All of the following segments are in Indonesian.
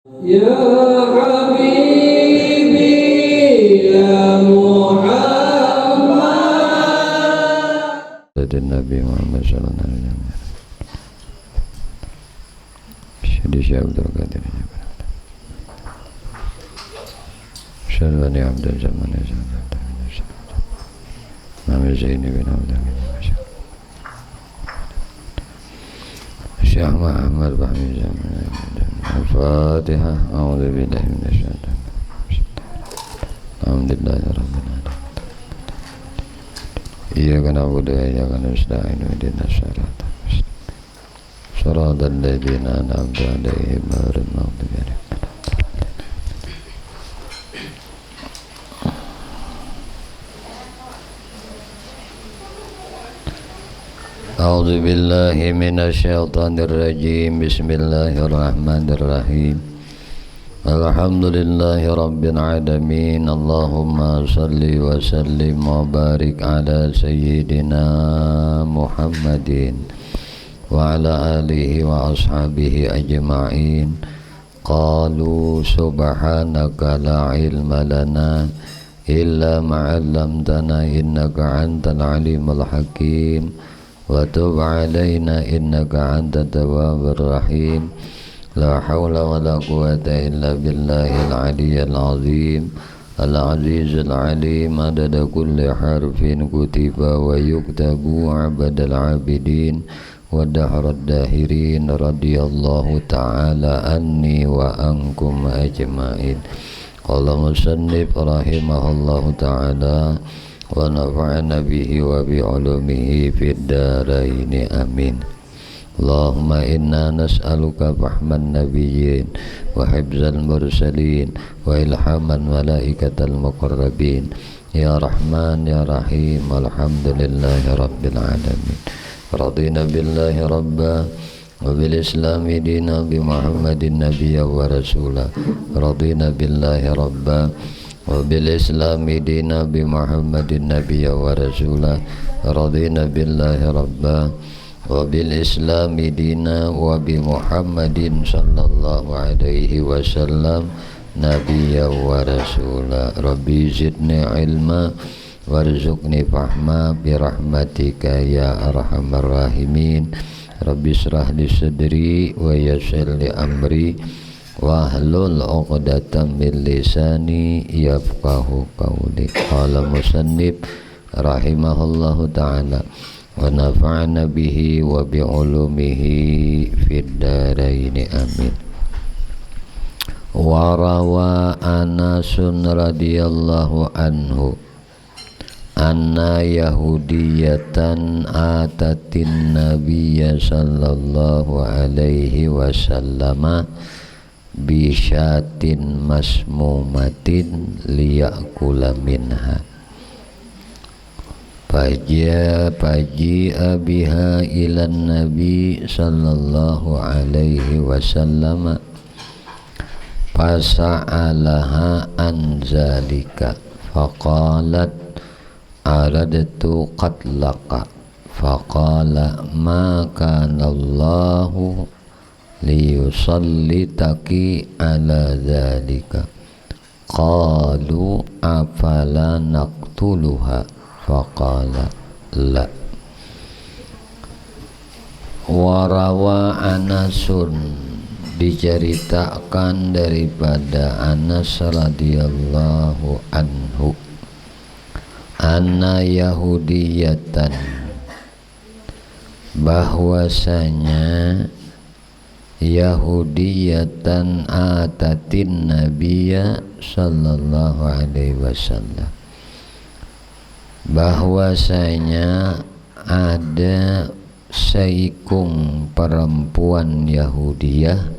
Ya Habibi ya Muhammad Nabi Muhammad sallallahu alaihi wasallam. Syedi Syekh Abdul Qadir Syalwani Abdul Zaman Mami Zaini bin Abdul Syekh Muhammad Bahmi Zaman Al-Fatihah. A'udzu billahi minasyaitonir rajim. Alhamdulillahirabbil alamin. Iyyaka na'budu wa iyyaka nasta'in ihdinas siratal mustaqim. Shiratal ladzina an'amta 'alaihim ghairil maghdubi 'alaihim. A'udzu billahi minasyaitonir rajim. Bismillahirrahmanirrahim. Alhamdulillahi rabbil alamin. Allahumma salli wa sallim wa barik ala sayyidina Muhammadin wa ala alihi wa ashabihi ajma'in. Qalu subhanaka la ilma lana illa ma 'allamtana innaka antal alimul hakim. Wa tub alaina innaka antat tawwabur rahim. La hawla wa la quwwata illa billahil aliyyil azim. Al-azizul alim adada kulli harfin kutiba wa yuktabu abadal abidin wa dahrad dahirin. Radiyallahu ta'ala anni wa ankum ajma'in. Qala musannif rahimahullahu ta'ala wa nafa'ana bihi wa bi'ulumihi fid dharaini amin. Allahumma inna nas'aluka fahman nabiyyin wa hifzal mursalin wa ilhaman malaikatal muqarrabin ya rahman ya rahim. Alhamdulillahi rabbil alamin. Radina billahi rabba wa bil islami dina bi muhammadin nabiyya wa rasula. Radina billahi rabba wa bil islami dina bi muhammadin nabiyya wa rasula. Radina billahi rabba wa bil islami dina wa bi muhammadin sallallahu alaihi wasallam nabiyya wa rasula. Rabbi zidni ilma warzuqni fahma bi rahmatika ya arhamar rahimin. Rabbi israh li sadri wa yassir li amri wahlul 'uqdatam min lisani yafqahu qawli. Qala musannif rahimahullahu ta'ala wa nafa'ana bihi wa bi'ulumihi fid dharaini amin. Wa rawa Anasun radhiyallahu anhu anna yahudiyatan atatin nabiyya sallallahu alaihi wasallama bisyatin masmumatin liyakula minha. Faji'a biha ilan nabi sallallahu alaihi wasallam fasa'alaha an zalika faqalat aradtu qatlaka faqala ma kana Allahu liyusallitaki ala zalika. Qalu afala naqtuluha faqala la. Warawa Anasun, diceritakan daripada Anas radhiyallahu anhu anna yahudiyatan, bahwasanya yahudiyatan atatin nabiyya sallallahu alaihi wasallam, bahwasanya ada seikung perempuan Yahudiyah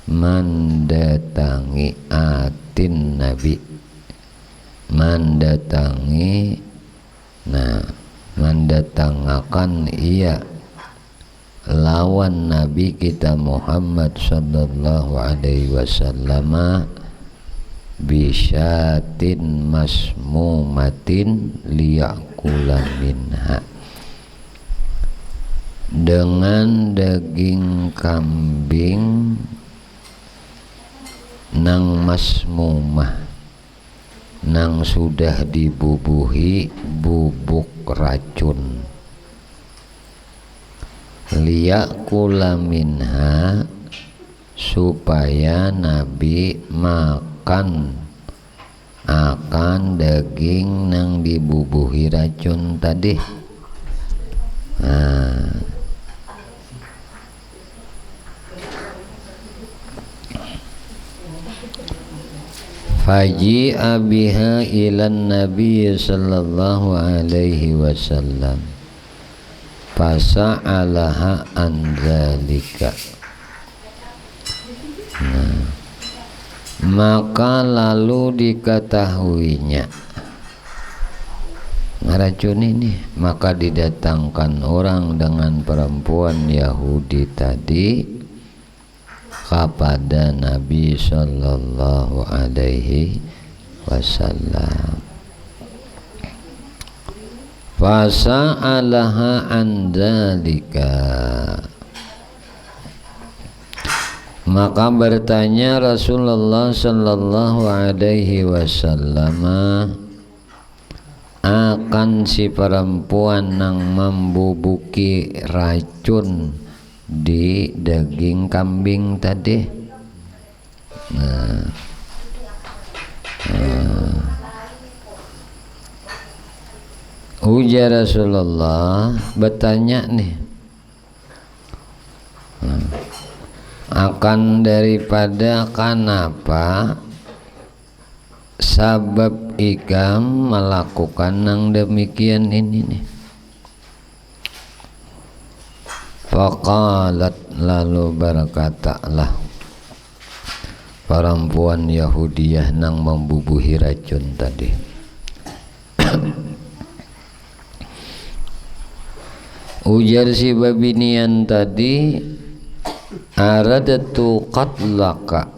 mendatangi atin nabi, mendatangakan ia lawan Nabi kita Muhammad sallallahu alaihi wasallam bisyatin masmumatin liyakula minha, dengan daging kambing nang masmumah, nang sudah dibubuhi bubuk racun, liyakula minha, supaya Nabi makan akan daging nang dibubuhi racun tadi. Faji'a biha ilan Nabi sallallahu alaihi wasallam fasa'alaha an dzalika. Maka lalu diketahuinya racun ini, maka didatangkan orang dengan perempuan Yahudi tadi kepada Nabi sallallahu alaihi wasallam. Fasa'alaha an dzalika, maka bertanya Rasulullah sallallahu alaihi wasallam akan si perempuan yang membubuki racun di daging kambing tadi. Ujar Rasulullah bertanya nih, akan daripada kenapa sabab ikam melakukan yang demikian ini nih. Faqalat, lalu berkatalah perempuan Yahudiyah nang membubuhi racun tadi, ujar si babinian tadi, aradatu qatlaka,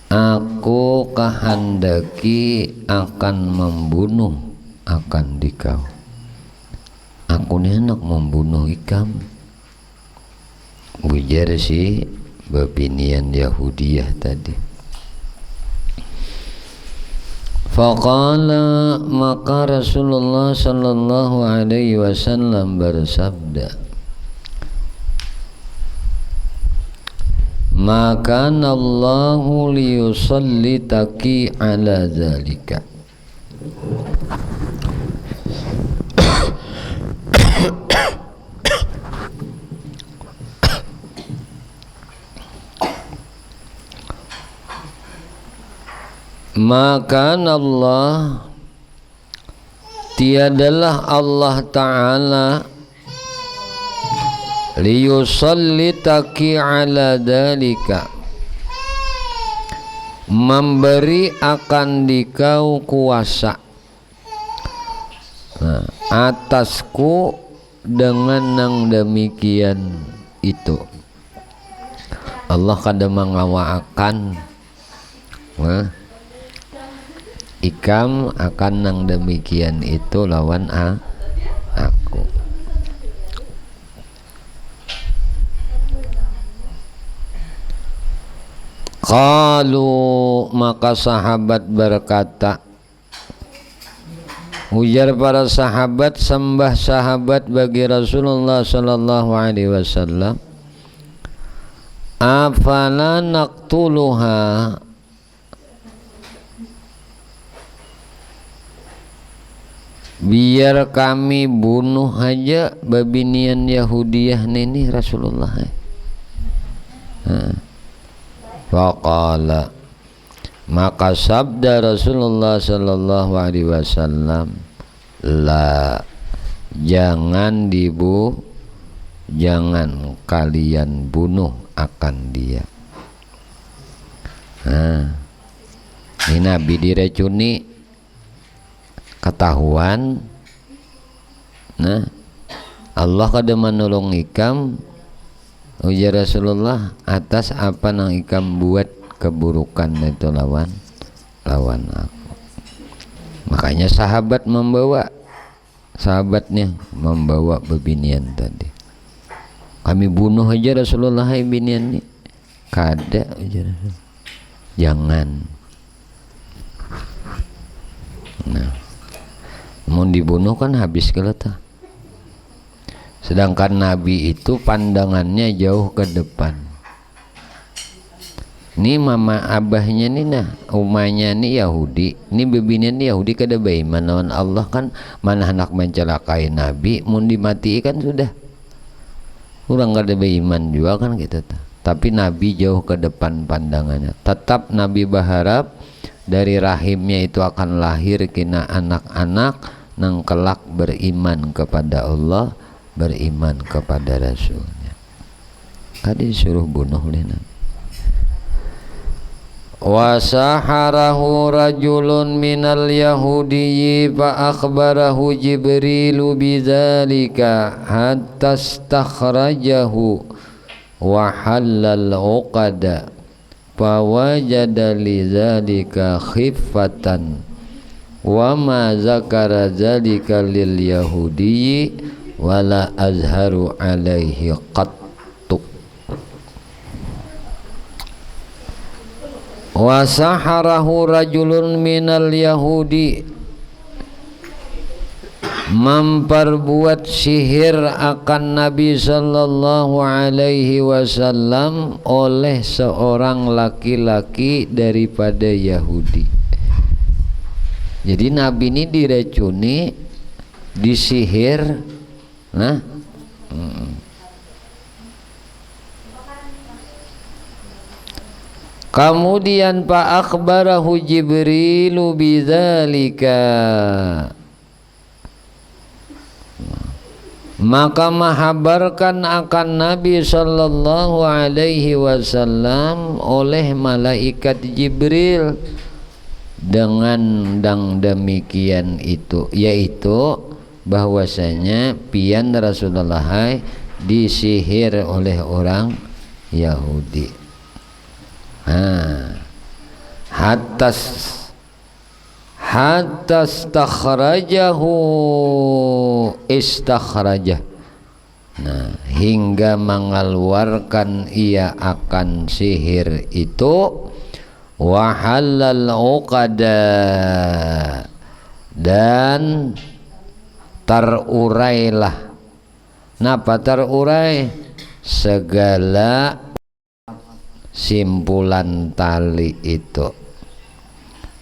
aku kehendaki akan membunuh akan dikau. Aku ni hendak membunuh ikam, ujar si babinian Yahudiyah tadi. Faqala, maka Rasulullah sallallahu alaihi wasallam bersabda, maka Allahu liyusallitaki ala zalika, maka Allah, tiadalah Allah Ta'ala liyusallitaki ala dalika, memberi akan dikau kuasa atasku dengan yang demikian itu. Allah kada mengawakan ikam akan yang demikian itu lawan aku. Qalu, maka sahabat berkata, ujar para sahabat, sembah sahabat bagi Rasulullah sallallahu alaihi wasallam, afala naqtuluha, biar kami bunuh aja babinian Yahudiyah ini Rasulullah. Faqala, maka sabda Rasulullah sallallahu alaihi wasallam, la, jangan jangan kalian bunuh akan dia. Ini Nabi diracuni, ketahuan, Allah kada menolong ikam, ujar Rasulullah, atas apa nang ikam buat keburukan itu lawan aku. Makanya sahabatnya membawa bebinian tadi, kami bunuh aja Rasulullah binian ini, kada jangan. Nah, mau dibunuh kan habis keleta. Sedangkan Nabi itu pandangannya jauh ke depan. Ini mama abahnya nih nah, umahnya nih Yahudi, ini bebinya nih Yahudi kada beriman lawan Allah kan, mana hendak mencelakai Nabi, mun dimati kan sudah. Orang kada beriman juga kan gitu. Tapi Nabi jauh ke depan pandangannya. Tetap Nabi berharap dari rahimnya itu akan lahir kina anak-anak nang kelak beriman kepada Allah, beriman kepada Rasulnya. Kadi disuruh bunuh oleh Nabi. Wasaharahu rajulun minal yahudiyyi fa akhbarahu Jibrilu bidzalika hatta stakhrajahu wa halal uqada fa wajada lidzalika khiffatan wa ma zakara dzalika lil yahudiyyi wala azharu alaihi qattu. Wasaharahu rajulun minal yahudi, memperbuat sihir akan Nabi sallallahu alaihi wasallam oleh seorang laki-laki daripada Yahudi. Jadi Nabi ini diracuni, disihir. Nah, kemudian fa akhbarahu Jibrilu bidzalika, maka menghabarkan akan Nabi sallallahu alaihi wasallam oleh malaikat Jibril dengan demikian itu, yaitu bahwasanya pian Rasulullah disihir oleh orang Yahudi. Hatta istakhrajah. Nah, hingga mengeluarkan ia akan sihir itu, wa halal uqada, dan terurailah. Napa terurai? Segala simpulan tali itu.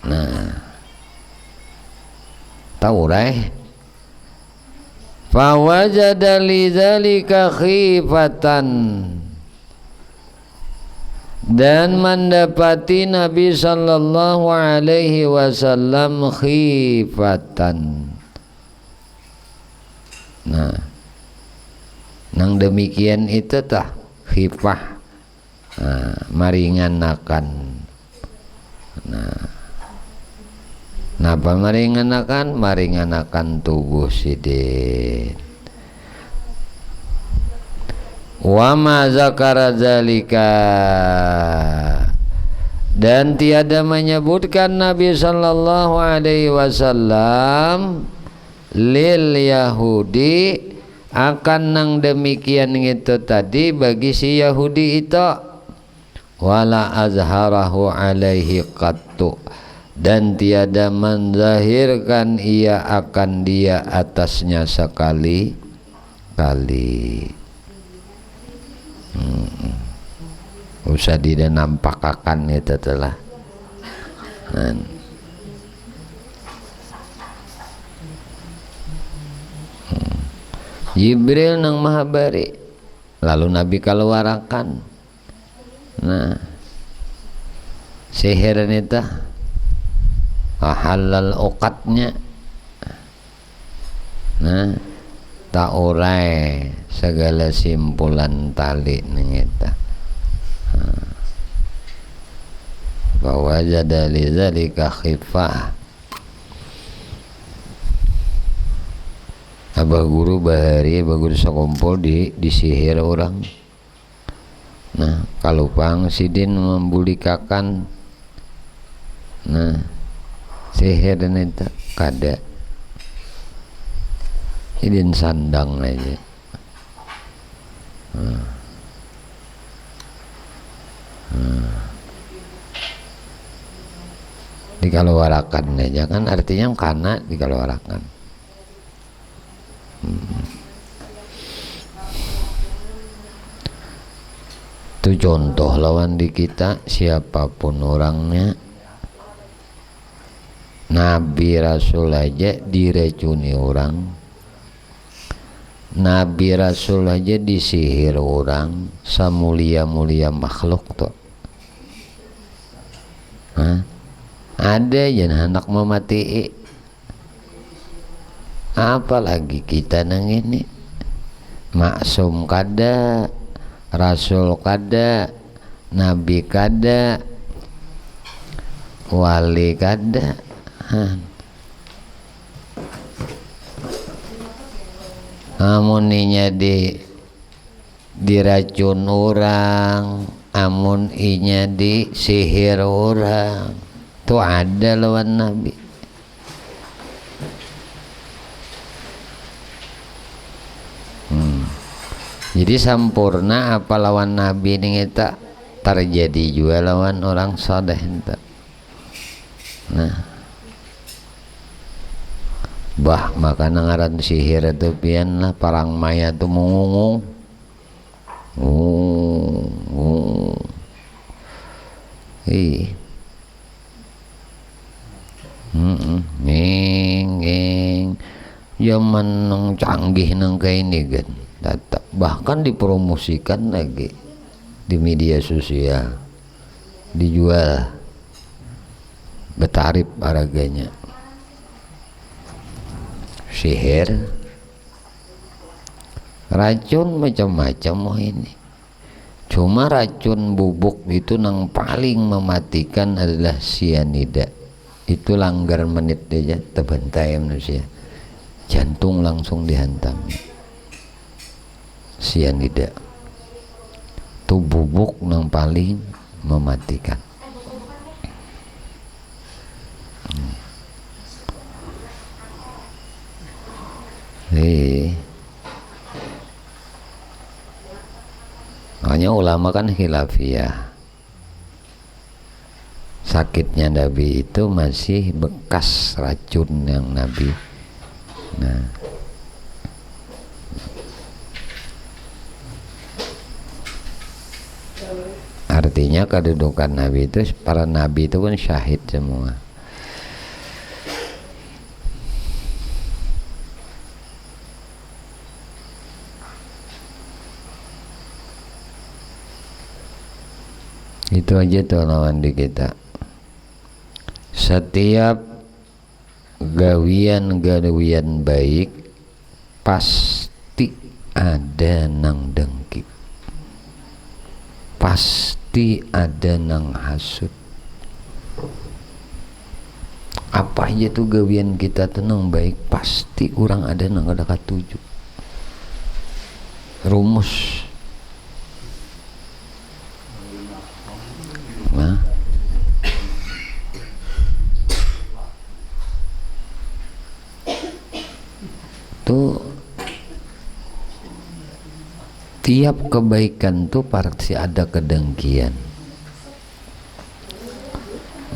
Nah, taurai. Fawajada lidzalika khifatan, dan mendapati Nabi sallallahu alaihi wasallam khifatan. Nah, nang demikian itu tah khifah. Nah, maringanakan. Nah, napa maringanakan? Maringanakan tubuh sidin. Wa ma zakara zalika, dan tiada menyebutkan Nabi sallallahu alaihi wasallam lil Yahudi akan nang demikian itu tadi bagi si Yahudi itu, wala azharahu alaihi qattu, dan tiada menzahirkan ia akan dia atasnya sekali kali. Usah tidak nampakakan itu telah. Jibril nang mahabari, lalu Nabi keluarakan. Nah, sihir itu halal uqatnya. Nah, tak urai segala simpulan tali nengita. Bahwa jada lidzalika khifah. Abah guru bahari, abah guru sakumpul disihir orang. Nah, kalau pang sidin membulikakan, nah sihir dan itu kada, sidin sandang aja. dikeluarkan aja kan, artinya karena dikeluarkan. Itu contoh lawan di kita, siapapun orangnya, Nabi Rasul aja diracuni orang, Nabi Rasul aja disihir orang, samulia-mulia makhluk tuh. Ada aja anak memati, apalagi kita nang ini maksum kada, Rasul kada, Nabi kada, wali kada. Amuninya diracun orang, amun inya disihir orang, tuh ada lawan Nabi. Jadi sempurna apa lawan Nabi ini kita terjadi juga lawan orang saleh ente. Nah, bah maka ngaran sihir itu pian lah, parang maya tuh mengungung, nging zaman nang canggih nang kayak ini kan, bahkan dipromosikan lagi di media sosial, dijual betarif harganya. Sihir, racun macam-macam ini. Cuma racun bubuk itu yang paling mematikan adalah sianida. Itu langgar menit aja terbantai manusia, jantung langsung dihantam. Sianida itu bubuk yang paling mematikan. Makanya ulama kan khilafiyah, sakitnya Nabi itu masih bekas racun yang Nabi. Nah, artinya kedudukan Nabi itu, para Nabi itu kan syahid semua. Itu aja tuh lawan di kita. Setiap gawian baik pasti ada nang dengki, pasti ada nang hasud. Apa aja tuh gawian kita tuh nang baik, pasti orang ada nang ada katuju. Rumus. Nah, tuh tiap kebaikan tuh pasti ada kedengkian.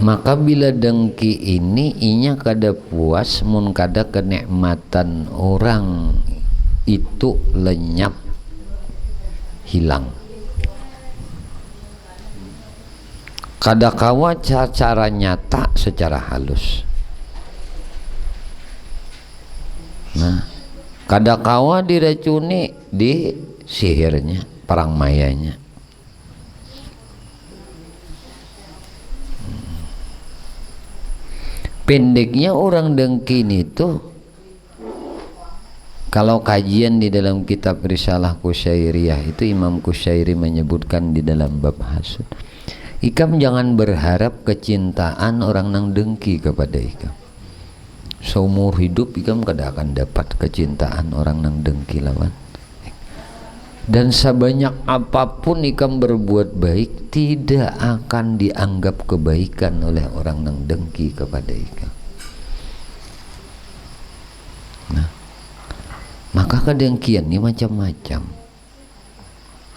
Maka bila dengki ini inya kada puas, mun kada kenikmatan orang itu lenyap, hilang. Kada kawa cara nyata secara halus. Nah, kada kawa diracuni di sihirnya, perang mayanya. Pendeknya orang dengki itu, kalau kajian di dalam kitab Risalah Kusyairiyah itu Imam Kusyairi menyebutkan di dalam bab hasud, ikam jangan berharap kecintaan orang nang dengki kepada ikam. Seumur hidup ikam kada akan dapat kecintaan orang nang dengki lawan. Dan sebanyak apapun ikam berbuat baik, tidak akan dianggap kebaikan oleh orang nang dengki kepada ikam. Nah, maka kedengkian ini macam-macam,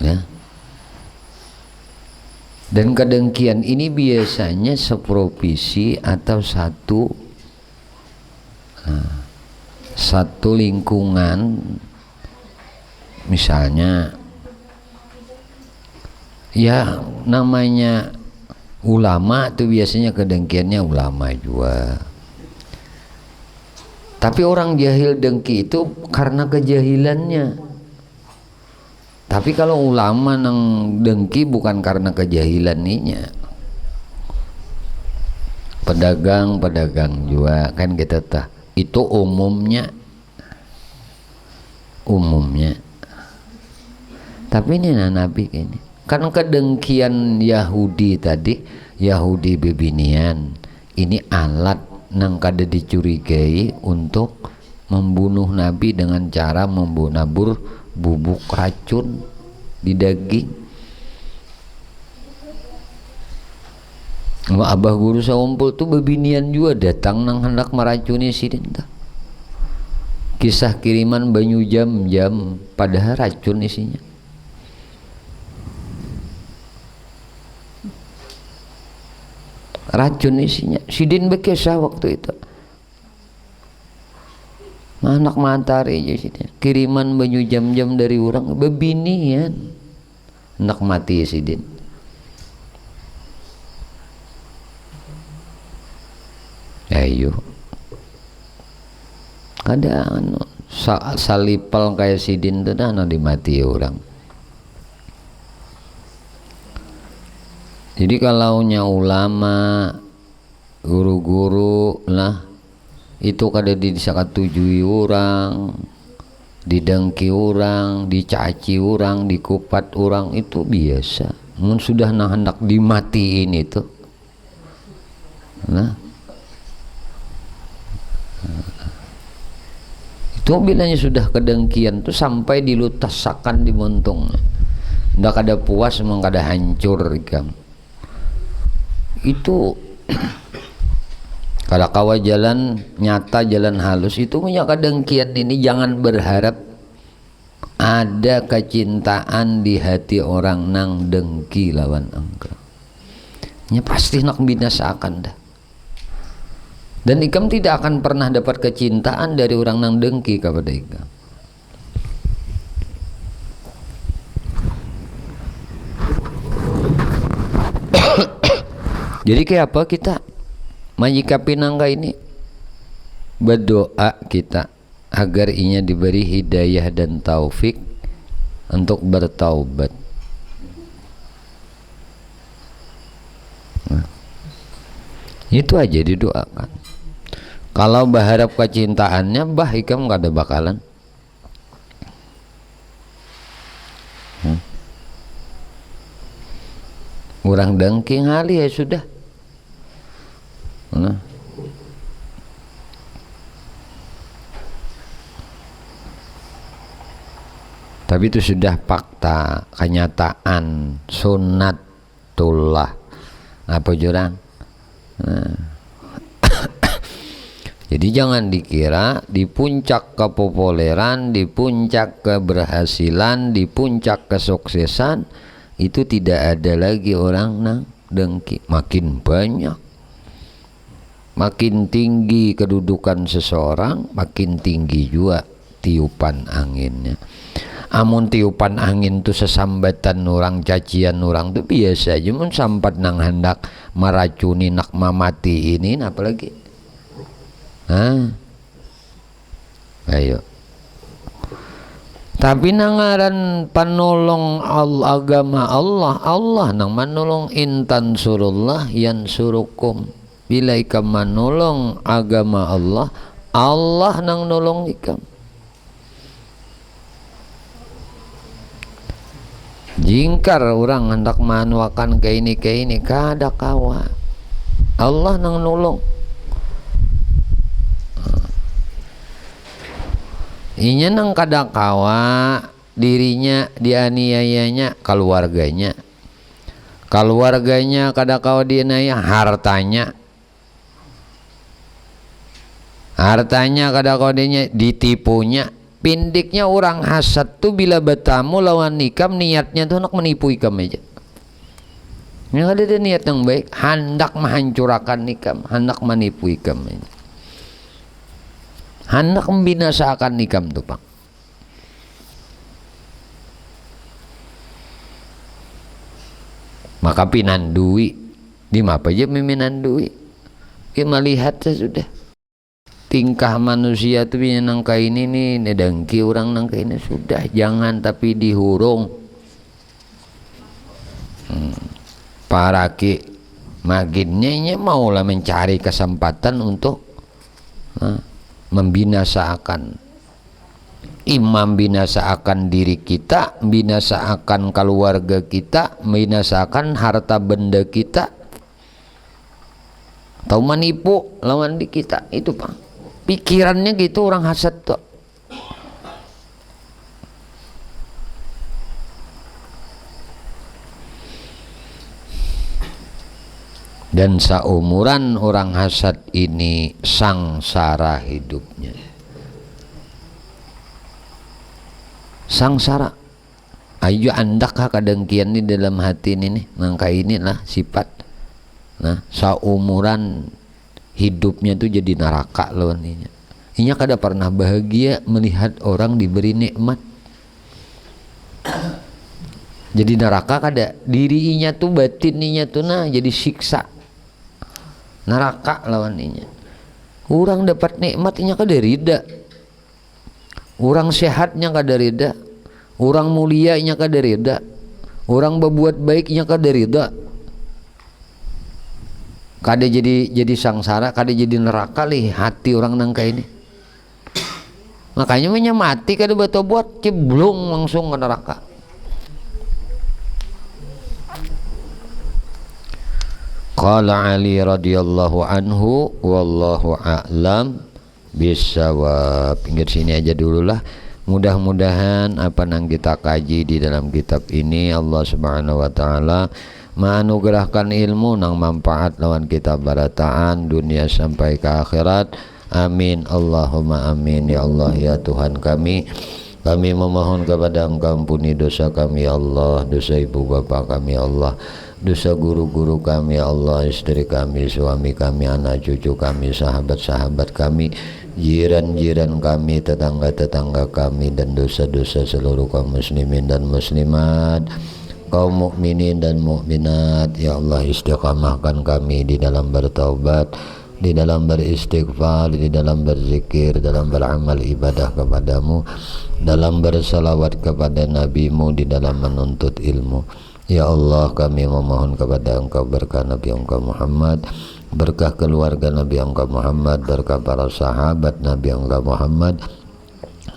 ya. Dan kedengkian ini biasanya seprovisi atau satu lingkungan. Misalnya ya namanya ulama tuh biasanya kedengkiannya ulama juga. Tapi orang jahil dengki itu karena kejahilannya. Tapi kalau ulama nang dengki bukan karena kejahilannya. Pedagang juga kan kita tahu itu umumnya. Tapi ini Nabi ini kan kedengkian Yahudi tadi, Yahudi bebinian ini alat nang kada dicurigai untuk membunuh Nabi dengan cara nabur bubuk racun di daging. Abah guru saumpul tuh bebinian juga datang nang hendak meracuni sidin tuh. Kisah kiriman banyu jam-jam padahal racun isinya. Racun isinya. Sidin bekesah waktu itu. Anak matahari aja sidin. Kiriman banyu jam-jam dari orang bebinian. Anak mati sidin. Ayo. Kada salipal kayak sidin tuh dah dimati orang. Jadi kalau nya ulama, guru-guru lah itu kada disakatujui orang, didengki orang, dicaci orang, dikupat orang, itu biasa. Mun sudah hendak dimatiin itu. Nah. Itu bilanya sudah kedengkian tuh sampai dilutasakan di montongnya. Ndak ada puas memang kada hancur ikam. Itu kalau kawa jalan nyata, jalan halus itu punya kedengkian ini. Jangan berharap ada kecintaan di hati orang nang dengki lawan engkau. Ya pasti nak binasakan dah. Dan ikam tidak akan pernah dapat kecintaan dari orang nang dengki kepada ikam. Jadi kayak apa kita menyikapi nangka ini? Berdoa kita agar inya diberi hidayah dan taufik untuk bertaubat. Nah, itu aja didoakan. Kalau berharap kecintaannya, ikam gak ada bakalan. Orang dengki ngali ya sudah. Nah. Tapi itu sudah fakta, kenyataan, sunnatullah. Apa jurang? Nah. Jadi jangan dikira di puncak kepopuleran, di puncak keberhasilan, di puncak kesuksesan itu tidak ada lagi orang nang dengki. Makin banyak, makin tinggi kedudukan seseorang, makin tinggi juga tiupan anginnya. Amun tiupan angin itu sesambatan orang, cacian orang itu biasa aja. Mun sampat nang hendak meracuni nak mamati ini, apalagi? Ayo. Tapi nangaran panolong agama Allah nang manolong intan surullah yansurukum. Bila ikam manolong agama Allah nang nolong ikam. Jingkar orang hendak manuakan ke ini kada kawa. Allah nang nolong. Inya nang kada kawa, dirinya dianiayanya, keluarganya kada kawa dianiaya, hartanya kada kawa dianiaya, ditipunya. Pindiknya orang hasad tuh bila bertamu lawan ikam niatnya tuh nak menipu ikam aja. Yang ada niat yang baik, hendak menghancurkan ikam, hendak menipu ikam, hendak membinasakan ikam tuh Pak. Maka pinandui di apa aja minandui, kita melihat sudah tingkah manusia tuh nangka ini nih nedengki orang nangka ini sudah jangan tapi dihurung. Para ki maginnya maulah mencari kesempatan untuk membinasakan imam, binasakan diri kita, binasakan keluarga kita, binasakan harta benda kita, atau menipu lawan di kita. Itu Pak, pikirannya gitu orang hasad tuh. Dan seumuran orang hasad ini sangsara hidupnya, sangsara. Ayo andak kadengkian di dalam hati ini nih, mangka inilah sifat. Nah, seumuran hidupnya tuh jadi neraka loh ininya. Inya kada pernah bahagia melihat orang diberi nikmat. Jadi neraka kada, dirinya tuh batininya tuh nah jadi siksa. Neraka lawan inya. Orang dapat nikmatnya kada rida. Orang sehatnya kada rida. Orang mulianya kada rida. Orang berbuat baiknya kada rida. Kada jadi sangsara, kada jadi neraka lih hati orang nangka ini. Makanya mati kada batobuat ceblong langsung ke neraka. Qala Ali radhiyallahu anhu wallahu a'lam bisawab. Pinggir sini aja dulu lah. Mudah-mudahan apa yang kita kaji di dalam kitab ini Allah Subhanahu wa taala menganugerahkan ilmu nang manfaat lawan kita barataan dunia sampai ke akhirat. Amin Allahumma amin. Ya Allah ya Tuhan kami memohon kepada Engkau ampuni dosa kami ya Allah, dosa ibu bapa kami ya Allah, dosa guru-guru kami ya Allah, istri kami, suami kami, anak cucu kami, sahabat-sahabat kami, jiran-jiran kami, tetangga-tetangga kami, dan dosa-dosa seluruh kaum muslimin dan muslimat, kaum mukminin dan mukminat. Ya Allah, istiqamahkan kami di dalam bertaubat, di dalam beristighfar, di dalam berzikir, dalam beramal ibadah kepadamu, dalam bersalawat kepada nabimu, di dalam menuntut ilmu. Ya Allah, kami memohon kepada Engkau berkah Nabi Engkau Muhammad, berkah keluarga Nabi Engkau Muhammad, berkah para sahabat Nabi Engkau Muhammad,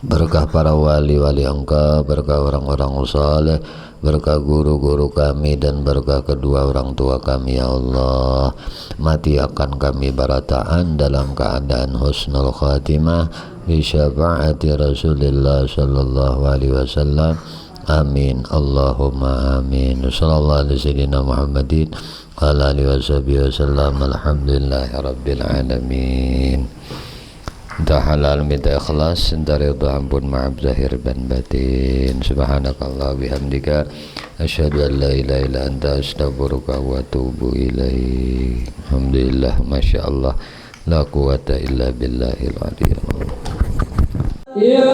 berkah para wali-wali Engkau, berkah orang-orang saleh, berkah guru-guru kami, dan berkah kedua orang tua kami ya Allah. Mati akan kami barataan dalam keadaan husnul khatimah bi syafaati Rasulullah sallallahu alaihi wasallam. Amin Allahumma amin. Sallallahu alaihi sayyidina Muhammadin wa ala alihi wasallam. Alhamdulillahi rabbil alamin. Minta halal, minta ikhlas, minta ridha, ampun, maaf zahir dan batin. Subhanakallah bihamdika asyhadu an la ilaha illa anta astaghfiruka wa atubu ilaik. Alhamdulillah, masyaallah, la quwata illa billahil aliyyil azim. Ya